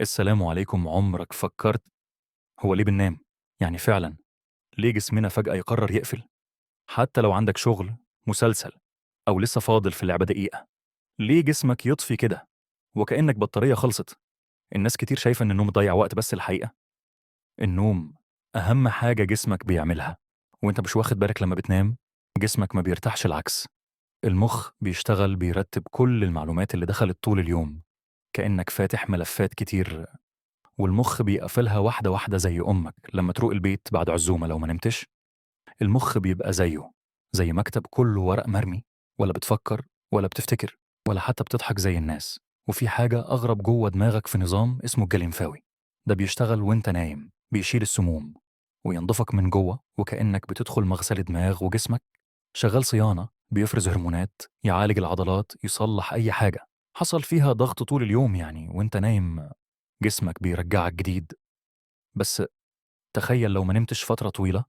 السلام عليكم. عمرك فكرت هو ليه بننام؟ يعني فعلا ليه جسمنا فجأة يقرر يقفل؟ حتى لو عندك شغل، مسلسل، أو لسه فاضل في اللعبة دقيقة، ليه جسمك يطفي كده وكأنك بطارية خلصت؟ الناس كتير شايفة إن النوم ضيع وقت، بس الحقيقة النوم أهم حاجة جسمك بيعملها. وإنت مش واخد بالك لما بتنام جسمك ما بيرتاحش، العكس. المخ بيشتغل بيرتب كل المعلومات اللي دخلت طول اليوم، كأنك فاتح ملفات كتير، والمخ بيقفلها واحدة واحدة زي أمك لما تروق البيت بعد عزومة لو ما نمتش. المخ بيبقى زيه، زي مكتب كله ورق مرمي، ولا بتفكر ولا بتفتكر ولا حتى بتضحك زي الناس. وفي حاجة أغرب جوه دماغك، في نظام اسمه الجليمفاوي، ده بيشتغل وانت نايم، بيشيل السموم وينظفك من جوه، وكأنك بتدخل مغسل دماغ. وجسمك شغال صيانة، بيفرز هرمونات، يعالج العضلات، يصلح أي حاجة حصل فيها ضغط طول اليوم. يعني وانت نايم جسمك بيرجعك جديد. بس تخيل لو ما نمتش فترة طويلة،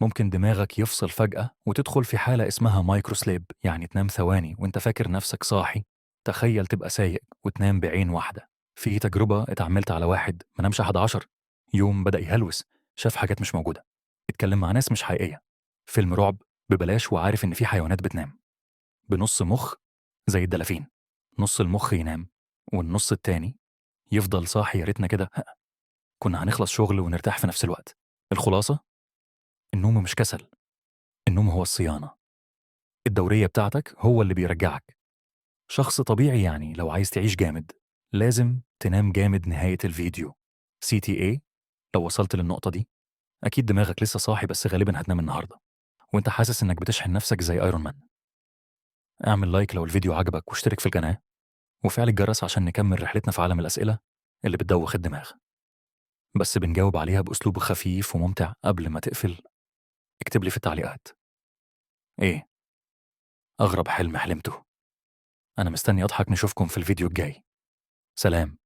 ممكن دماغك يفصل فجأة وتدخل في حالة اسمها مايكرو سليب، يعني تنام ثواني وانت فاكر نفسك صاحي. تخيل تبقى سايق وتنام بعين واحدة. في تجربة اتعملت على واحد ما نامش 11 يوم، بدأ يهلوس، شاف حاجات مش موجودة، اتكلم مع ناس مش حقيقية، فيلم رعب ببلاش، وعارف ان في حيوانات بتنام بنص مخ زي الدلافين. نص المخ ينام والنص التاني يفضل صاحي. يا ريتنا كده كنا هنخلص شغل ونرتاح في نفس الوقت. الخلاصة، النوم مش كسل، النوم هو الصيانة الدورية بتاعتك، هو اللي بيرجعك شخص طبيعي. يعني لو عايز تعيش جامد لازم تنام جامد. نهاية الفيديو CTA. لو وصلت للنقطة دي أكيد دماغك لسه صاحي، بس غالبا هتنام النهاردة وانت حاسس انك بتشحن نفسك زي ايرون مان. اعمل لايك لو الفيديو عجبك، واشترك في القناة، وفعل الجرس عشان نكمل رحلتنا في عالم الأسئلة اللي بتدوخ الدماغ، بس بنجاوب عليها بأسلوب خفيف وممتع. قبل ما تقفل اكتب لي في التعليقات ايه أغرب حلم حلمته. أنا مستني أضحك. نشوفكم في الفيديو الجاي. سلام.